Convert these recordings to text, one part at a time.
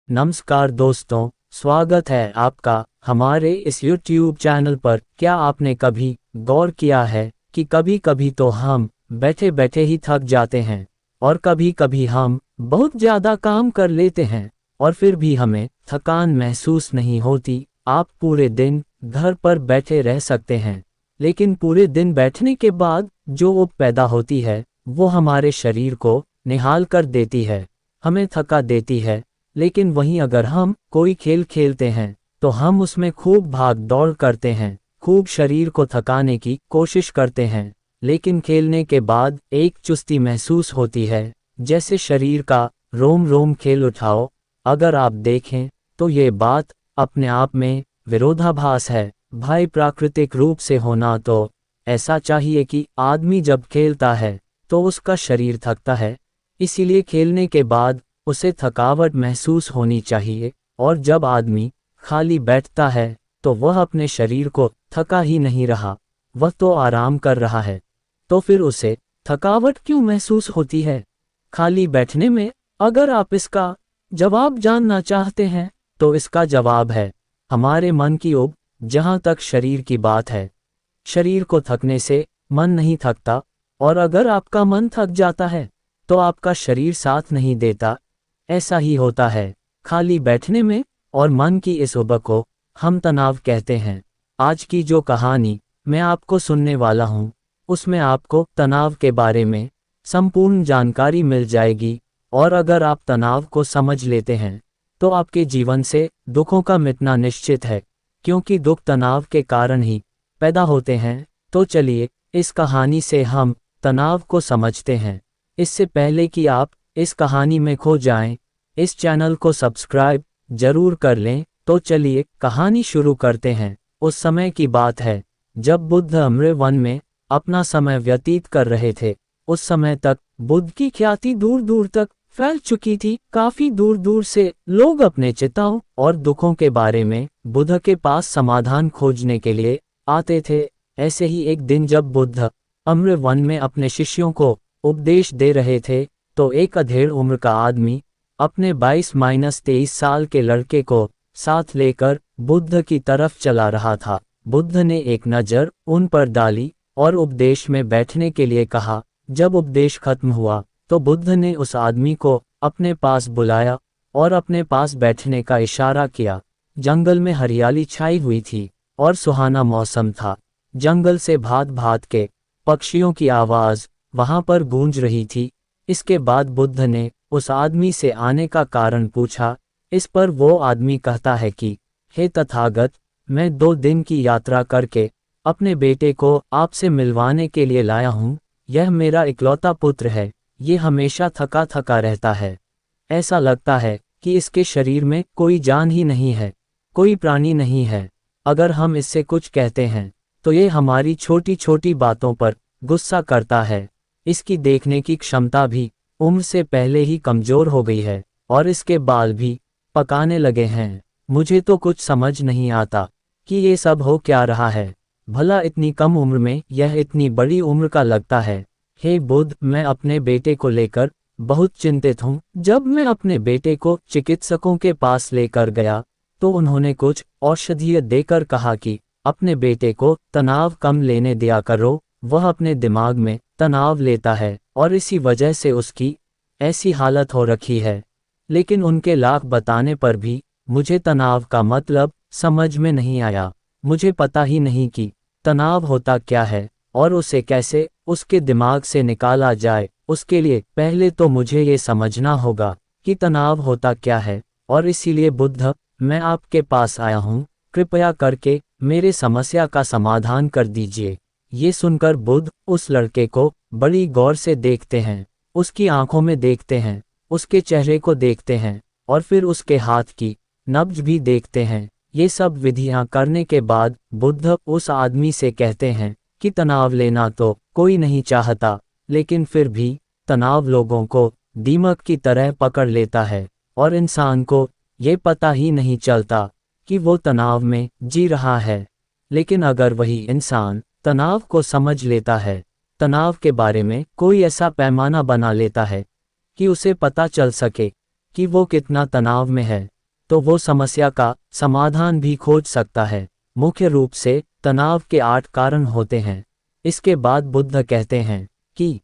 नमस्कार दोस्तों, स्वागत है आपका हमारे इस YouTube चैनल पर। क्या आपने कभी गौर किया है कि कभी-कभी तो हम बैठे-बैठे ही थक जाते हैं और कभी-कभी हम बहुत ज़्यादा काम कर लेते हैं और फिर भी हमें थकान महसूस नहीं होती। आप पूरे दिन घर पर बैठे रह सकते हैं, लेकिन पूरे दिन बैठने के बाद जो ऊब पैदा होती है वो हमारे शरीर को निहाल कर देती है, हमें थका देती है। लेकिन वहीं अगर हम कोई खेल खेलते हैं तो हम उसमें खूब भाग दौड़ करते हैं, खूब शरीर को थकाने की कोशिश करते हैं, लेकिन खेलने के बाद एक चुस्ती महसूस होती है, जैसे शरीर का रोम रोम खेल उठाओ। अगर आप देखें तो ये बात अपने आप में विरोधाभास है। भाई, प्राकृतिक रूप से होना तो ऐसा चाहिए कि आदमी जब खेलता है तो उसका शरीर थकता है, इसीलिए खेलने के बाद उसे थकावट महसूस होनी चाहिए। और जब आदमी खाली बैठता है तो वह अपने शरीर को थका ही नहीं रहा, वह तो आराम कर रहा है। तो फिर उसे थकावट क्यों महसूस होती है खाली बैठने में? अगर आप इसका जवाब जानना चाहते हैं तो इसका जवाब है हमारे मन की ऊब। जहाँ तक शरीर की बात है, शरीर को थकने से मन नहीं थकता, और अगर आपका मन थक जाता है तो आपका शरीर साथ नहीं देता। ऐसा ही होता है खाली बैठने में, और मन की इस ऊब को हम तनाव कहते हैं। आज की जो कहानी मैं आपको सुनने वाला हूँ उसमें आपको तनाव के बारे में संपूर्ण जानकारी मिल जाएगी, और अगर आप तनाव को समझ लेते हैं तो आपके जीवन से दुखों का मिटना निश्चित है, क्योंकि दुख तनाव के कारण ही पैदा होते हैं। तो चलिए इस कहानी से हम तनाव को समझते हैं। इससे पहले कि आप इस कहानी में खो जाएं, इस चैनल को सब्सक्राइब जरूर कर लें। तो चलिए कहानी शुरू करते हैं। उस समय की बात है जब बुद्ध अम्र वन में अपना समय व्यतीत कर रहे थे। उस समय तक बुद्ध की ख्याति दूर दूर तक फैल चुकी थी। काफी दूर दूर से लोग अपने चिंताओं और दुखों के बारे में बुद्ध के पास समाधान खोजने के लिए आते थे। ऐसे ही एक दिन जब बुद्ध अम्र वन में अपने शिष्यों को उपदेश दे रहे थे तो एक अधेड़ उम्र का आदमी अपने 22-23 साल के लड़के को साथ लेकर बुद्ध की तरफ चला रहा था। बुद्ध ने एक नज़र उन पर डाली और उपदेश में बैठने के लिए कहा। जब उपदेश खत्म हुआ तो बुद्ध ने उस आदमी को अपने पास बुलाया और अपने पास बैठने का इशारा किया। जंगल में हरियाली छाई हुई थी और सुहाना मौसम था। जंगल से भांत भांत के पक्षियों की आवाज़ वहां पर गूंज रही थी। इसके बाद बुद्ध ने उस आदमी से आने का कारण पूछा। इस पर वो आदमी कहता है कि हे तथागत, मैं 2 दिन की यात्रा करके अपने बेटे को आपसे मिलवाने के लिए लाया हूँ। यह मेरा इकलौता पुत्र है, ये हमेशा थका थका रहता है। ऐसा लगता है कि इसके शरीर में कोई जान ही नहीं है, कोई प्राणी नहीं है। अगर हम इससे कुछ कहते हैं तो ये हमारी छोटी छोटी बातों पर गुस्सा करता है। इसकी देखने की क्षमता भी उम्र से पहले ही कमजोर हो गई है और इसके बाल भी पकाने लगे हैं। मुझे तो कुछ समझ नहीं आता कि ये सब हो क्या रहा है। भला इतनी कम उम्र में यह इतनी बड़ी उम्र का लगता है। हे बुद्ध, मैं अपने बेटे को लेकर बहुत चिंतित हूँ। जब मैं अपने बेटे को चिकित्सकों के पास लेकर गया तो उन्होंने कुछ औषधीय देकर कहा कि अपने बेटे को तनाव कम लेने दिया करो। वह अपने दिमाग में तनाव लेता है और इसी वजह से उसकी ऐसी हालत हो रखी है। लेकिन उनके लाख बताने पर भी मुझे तनाव का मतलब समझ में नहीं आया। मुझे पता ही नहीं कि तनाव होता क्या है और उसे कैसे उसके दिमाग से निकाला जाए। उसके लिए पहले तो मुझे ये समझना होगा कि तनाव होता क्या है, और इसीलिए बुद्ध, मैं आपके पास आया हूँ। कृपया करके मेरे समस्या का समाधान कर दीजिए। ये सुनकर बुद्ध उस लड़के को बड़ी गौर से देखते हैं, उसकी आंखों में देखते हैं, उसके चेहरे को देखते हैं और फिर उसके हाथ की नब्ज भी देखते हैं। ये सब विधियां करने के बाद बुद्ध उस आदमी से कहते हैं कि तनाव लेना तो कोई नहीं चाहता, लेकिन फिर भी तनाव लोगों को दीमक की तरह पकड़ लेता है और इंसान को ये पता ही नहीं चलता कि वो तनाव में जी रहा है। लेकिन अगर वही इंसान तनाव को समझ लेता है, तनाव के बारे में कोई ऐसा पैमाना बना लेता है कि उसे पता चल सके कि वो कितना तनाव में है, तो वो समस्या का समाधान भी खोज सकता है। मुख्य रूप से तनाव के 8 कारण होते हैं। इसके बाद बुद्ध कहते हैं कि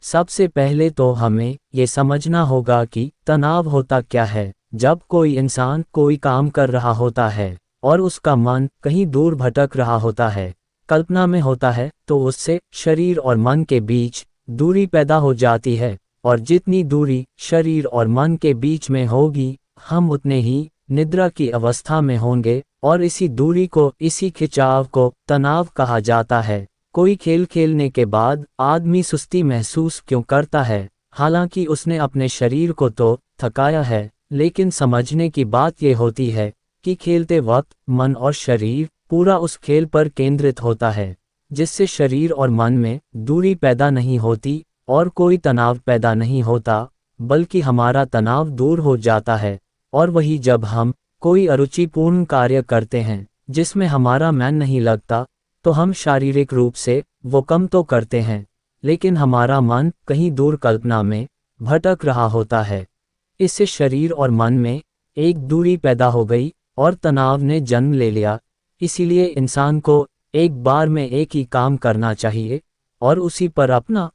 सबसे पहले तो हमें ये समझना होगा कि तनाव होता क्या है। जब कोई इंसान कोई काम कर रहा होता है और उसका मन कहीं दूर भटक रहा होता है, कल्पना में होता है, तो उससे शरीर और मन के बीच दूरी पैदा हो जाती है, और जितनी दूरी शरीर और मन के बीच में होगी, हम उतने ही निद्रा की अवस्था में होंगे, और इसी दूरी को, इसी खिंचाव को तनाव कहा जाता है। कोई खेल खेलने के बाद आदमी सुस्ती महसूस क्यों करता है? हालांकि उसने अपने शरीर को तो थकाया है, लेकिन समझने की बात यह होती है कि खेलते वक्त मन और शरीर पूरा उस खेल पर केंद्रित होता है, जिससे शरीर और मन में दूरी पैदा नहीं होती और कोई तनाव पैदा नहीं होता, बल्कि हमारा तनाव दूर हो जाता है। और वही जब हम कोई अरुचिपूर्ण कार्य करते हैं जिसमें हमारा मन नहीं लगता, तो हम शारीरिक रूप से वो कम तो करते हैं, लेकिन हमारा मन कहीं दूर कल्पना में भटक रहा होता है। इससे शरीर और मन में एक दूरी पैदा हो गई और तनाव ने जन्म ले लिया। इसीलिए इंसान को एक बार में एक ही काम करना चाहिए और उसी पर अपना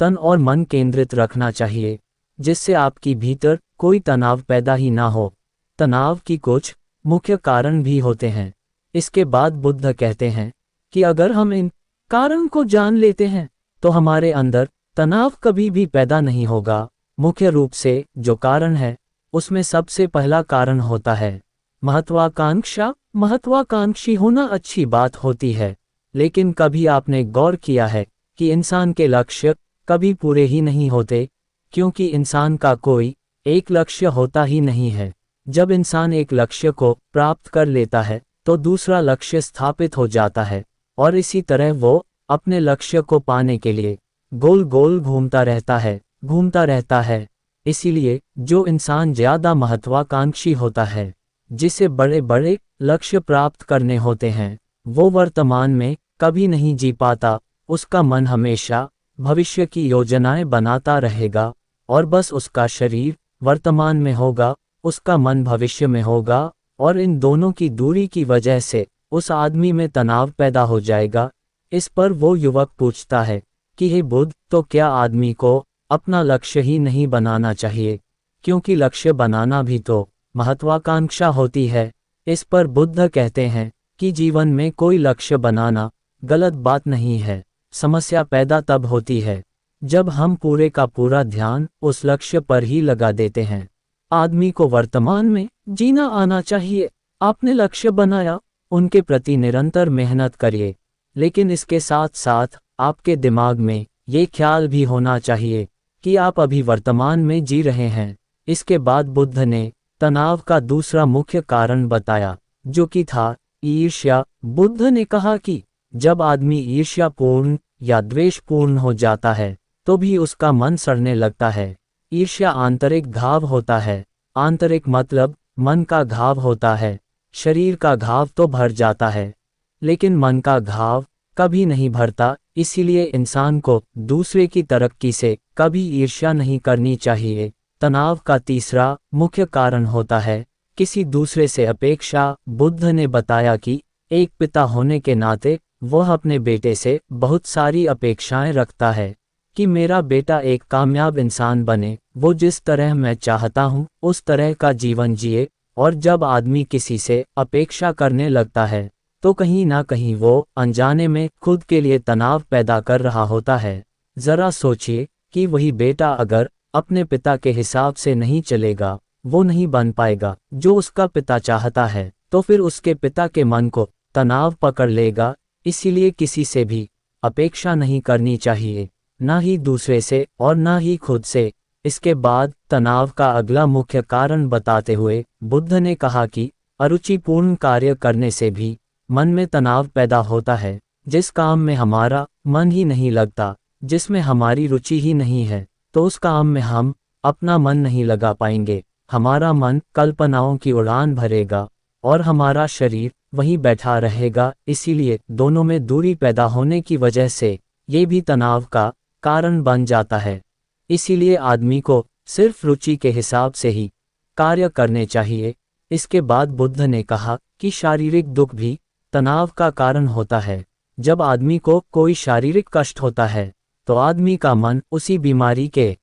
तन और मन केंद्रित रखना चाहिए, जिससे आपकी भीतर कोई तनाव पैदा ही ना हो। तनाव की कुछ मुख्य कारण भी होते हैं। इसके बाद बुद्ध कहते हैं कि अगर हम इन कारण को जान लेते हैं तो हमारे अंदर तनाव कभी भी पैदा नहीं होगा। मुख्य रूप से जो कारण है, उसमें सबसे पहला कारण होता है महत्वाकांक्षा। महत्वाकांक्षी होना अच्छी बात होती है, लेकिन कभी आपने गौर किया है कि इंसान के लक्ष्य कभी पूरे ही नहीं होते, क्योंकि इंसान का कोई एक लक्ष्य होता ही नहीं है। जब इंसान एक लक्ष्य को प्राप्त कर लेता है तो दूसरा लक्ष्य स्थापित हो जाता है, और इसी तरह वो अपने लक्ष्य को पाने के लिए गोल गोल घूमता रहता है। इसीलिए जो इंसान ज्यादा महत्वाकांक्षी होता है, जिसे बड़े बड़े लक्ष्य प्राप्त करने होते हैं, वो वर्तमान में कभी नहीं जी पाता। उसका मन हमेशा भविष्य की योजनाएं बनाता रहेगा, और बस उसका शरीर वर्तमान में होगा, उसका मन भविष्य में होगा, और इन दोनों की दूरी की वजह से उस आदमी में तनाव पैदा हो जाएगा। इस पर वो युवक पूछता है कि हे बुद्ध, तो क्या आदमी को अपना लक्ष्य ही नहीं बनाना चाहिए, क्योंकि लक्ष्य बनाना भी तो महत्वाकांक्षा होती है। इस पर बुद्ध कहते हैं कि जीवन में कोई लक्ष्य बनाना गलत बात नहीं है। समस्या पैदा तब होती है जब हम पूरे का पूरा ध्यान उस लक्ष्य पर ही लगा देते हैं। आदमी को वर्तमान में जीना आना चाहिए। आपने लक्ष्य बनाया, उनके प्रति निरंतर मेहनत करिए, लेकिन इसके साथ साथ आपके दिमाग में ये ख्याल भी होना चाहिए कि आप अभी वर्तमान में जी रहे हैं। इसके बाद बुद्ध ने तनाव का दूसरा मुख्य कारण बताया, जो कि था ईर्ष्या। बुद्ध ने कहा कि जब आदमी ईर्ष्यापूर्ण या द्वेषपूर्ण हो जाता है तो भी उसका मन सड़ने लगता है। ईर्ष्या आंतरिक घाव होता है। आंतरिक मतलब मन का घाव होता है। शरीर का घाव तो भर जाता है, लेकिन मन का घाव कभी नहीं भरता। इसीलिए इंसान को दूसरे की तरक्की से कभी ईर्ष्या नहीं करनी चाहिए। तनाव का तीसरा मुख्य कारण होता है किसी दूसरे से अपेक्षा। बुद्ध ने बताया कि एक पिता होने के नाते वह अपने बेटे से बहुत सारी अपेक्षाएं रखता है कि मेरा बेटा एक कामयाब इंसान बने, वो जिस तरह मैं चाहता हूँ उस तरह का जीवन जिए। और जब आदमी किसी से अपेक्षा करने लगता है तो कहीं ना कहीं वो अनजाने में खुद के लिए तनाव पैदा कर रहा होता है। जरा सोचिए कि वही बेटा अगर अपने पिता के हिसाब से नहीं चलेगा, वो नहीं बन पाएगा जो उसका पिता चाहता है, तो फिर उसके पिता के मन को तनाव पकड़ लेगा। इसीलिए किसी से भी अपेक्षा नहीं करनी चाहिए, ना ही दूसरे से और ना ही खुद से। इसके बाद तनाव का अगला मुख्य कारण बताते हुए बुद्ध ने कहा कि अरुचिपूर्ण कार्य करने से भी मन में तनाव पैदा होता है। जिस काम में हमारा मन ही नहीं लगता, जिसमें हमारी रुचि ही नहीं है, तो उस काम में हम अपना मन नहीं लगा पाएंगे। हमारा मन कल्पनाओं की उड़ान भरेगा और हमारा शरीर वहीं बैठा रहेगा। इसीलिए दोनों में दूरी पैदा होने की वजह से ये भी तनाव का कारण बन जाता है। इसीलिए आदमी को सिर्फ रुचि के हिसाब से ही कार्य करने चाहिए। इसके बाद बुद्ध ने कहा कि शारीरिक दुख भी तनाव का कारण होता है। जब आदमी को कोई शारीरिक कष्ट होता है तो आदमी का मन उसी बीमारी के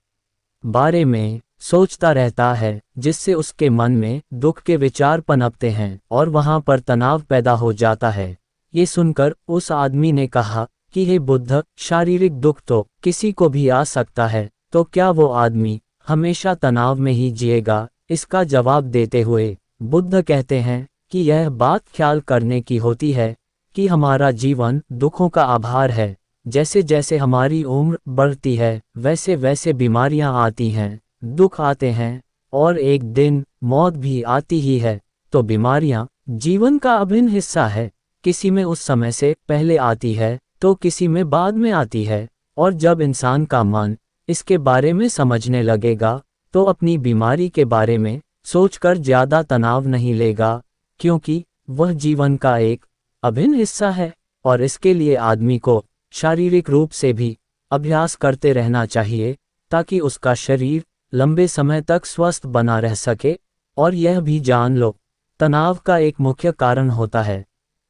बारे में सोचता रहता है, जिससे उसके मन में दुख के विचार पनपते हैं और वहां पर तनाव पैदा हो जाता है। ये सुनकर उस आदमी ने कहा कि हे बुद्ध, शारीरिक दुख तो किसी को भी आ सकता है, तो क्या वो आदमी हमेशा तनाव में ही जिएगा? इसका जवाब देते हुए बुद्ध कहते हैं कि यह बात ख्याल करने की होती है कि हमारा जीवन दुखों का आभार है। जैसे जैसे हमारी उम्र बढ़ती है वैसे वैसे बीमारियां आती हैं, दुख आते हैं और एक दिन मौत भी आती ही है। तो बीमारियां जीवन का अभिन्न हिस्सा है। किसी में उस समय से पहले आती है तो किसी में बाद में आती है, और जब इंसान का मन इसके बारे में समझने लगेगा तो अपनी बीमारी के बारे में सोचकर ज्यादा तनाव नहीं लेगा, क्योंकि वह जीवन का एक अभिन्न हिस्सा है। और इसके लिए आदमी को शारीरिक रूप से भी अभ्यास करते रहना चाहिए ताकि उसका शरीर लंबे समय तक स्वस्थ बना रह सके। और यह भी जान लो, तनाव का एक मुख्य कारण होता है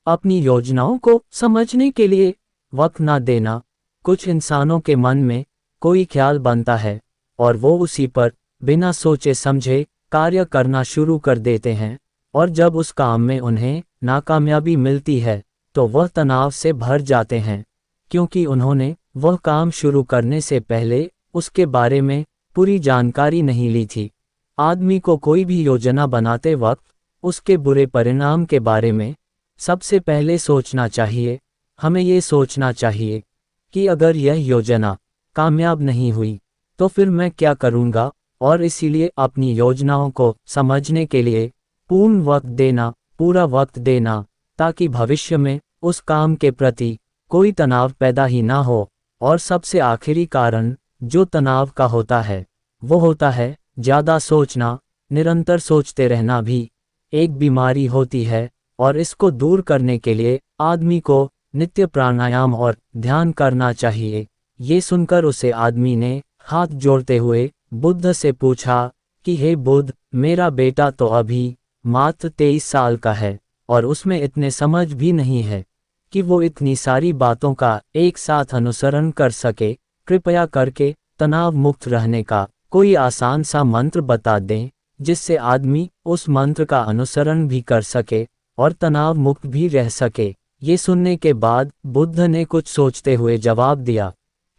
अपनी योजनाओं को समझने के लिए वक्त ना देना। कुछ इंसानों के मन में कोई ख्याल बनता है और वो उसी पर बिना सोचे समझे कार्य करना शुरू कर देते हैं, और जब उस काम में उन्हें नाकामयाबी मिलती है तो वह तनाव से भर जाते हैं, क्योंकि उन्होंने वह काम शुरू करने से पहले उसके बारे में पूरी जानकारी नहीं ली थी। आदमी को कोई भी योजना बनाते वक्त उसके बुरे परिणाम के बारे में सबसे पहले सोचना चाहिए। हमें ये सोचना चाहिए कि अगर यह योजना कामयाब नहीं हुई तो फिर मैं क्या करूँगा, और इसीलिए अपनी योजनाओं को समझने के लिए पूरा वक्त देना, ताकि भविष्य में उस काम के प्रति कोई तनाव पैदा ही ना हो। और सबसे आखिरी कारण जो तनाव का होता है वो होता है ज़्यादा सोचना। निरंतर सोचते रहना भी एक बीमारी होती है, और इसको दूर करने के लिए आदमी को नित्य प्राणायाम और ध्यान करना चाहिए। ये सुनकर उसे आदमी ने हाथ जोड़ते हुए बुद्ध से पूछा कि हे बुद्ध, मेरा बेटा तो अभी मात्र 23 साल का है और उसमें इतने समझ भी नहीं है कि वो इतनी सारी बातों का एक साथ अनुसरण कर सके। कृपया करके तनाव मुक्त रहने का कोई आसान सा मंत्र बता दें, जिससे आदमी उस मंत्र का अनुसरण भी कर सके और तनाव मुक्त भी रह सके। ये सुनने के बाद बुद्ध ने कुछ सोचते हुए जवाब दिया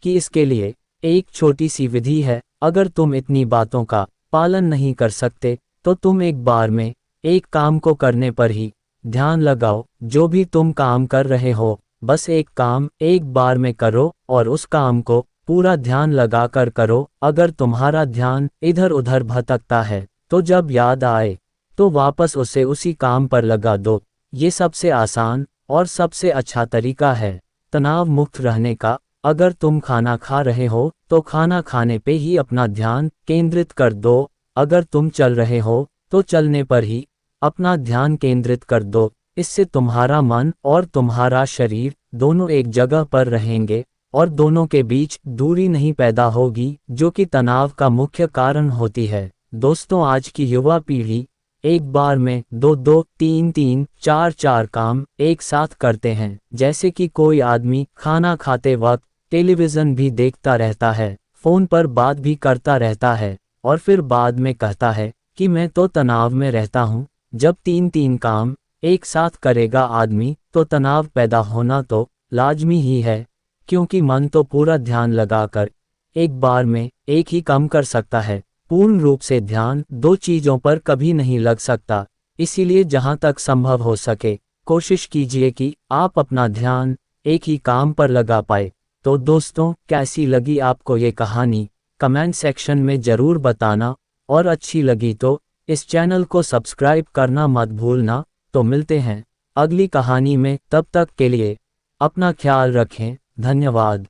कि इसके लिए एक छोटी सी विधि है। अगर तुम इतनी बातों का पालन नहीं कर सकते तो तुम एक बार में एक काम को करने पर ही ध्यान लगाओ। जो भी तुम काम कर रहे हो, बस एक काम एक बार में करो और उस काम को पूरा ध्यान लगाकर करो। अगर तुम्हारा ध्यान इधर उधर भटकता है तो जब याद आए तो वापस उसे उसी काम पर लगा दो। ये सबसे आसान और सबसे अच्छा तरीका है तनाव मुक्त रहने का। अगर तुम खाना खा रहे हो तो खाना खाने पे ही अपना ध्यान केंद्रित कर दो। अगर तुम चल रहे हो तो चलने पर ही अपना ध्यान केंद्रित कर दो। इससे तुम्हारा मन और तुम्हारा शरीर दोनों एक जगह पर रहेंगे और दोनों के बीच दूरी नहीं पैदा होगी, जो कि तनाव का मुख्य कारण होती है। दोस्तों, आज की युवा पीढ़ी एक बार में 2-2, 3-3, 4-4 काम एक साथ करते हैं। जैसे कि कोई आदमी खाना खाते वक्त टेलीविज़न भी देखता रहता है, फ़ोन पर बात भी करता रहता है और फिर बाद में कहता है कि मैं तो तनाव में रहता हूँ। जब 3-3 काम एक साथ करेगा आदमी तो तनाव पैदा होना तो लाजमी ही है, क्योंकि मन तो पूरा ध्यान लगाकर एक बार में एक ही काम कर सकता है। पूर्ण रूप से ध्यान दो चीज़ों पर कभी नहीं लग सकता। इसीलिए जहाँ तक संभव हो सके कोशिश कीजिए कि आप अपना ध्यान एक ही काम पर लगा पाए। तो दोस्तों, कैसी लगी आपको ये कहानी कमेंट सेक्शन में ज़रूर बताना, और अच्छी लगी तो इस चैनल को सब्सक्राइब करना मत भूलना। तो मिलते हैं अगली कहानी में, तब तक के लिए अपना ख्याल रखें। धन्यवाद।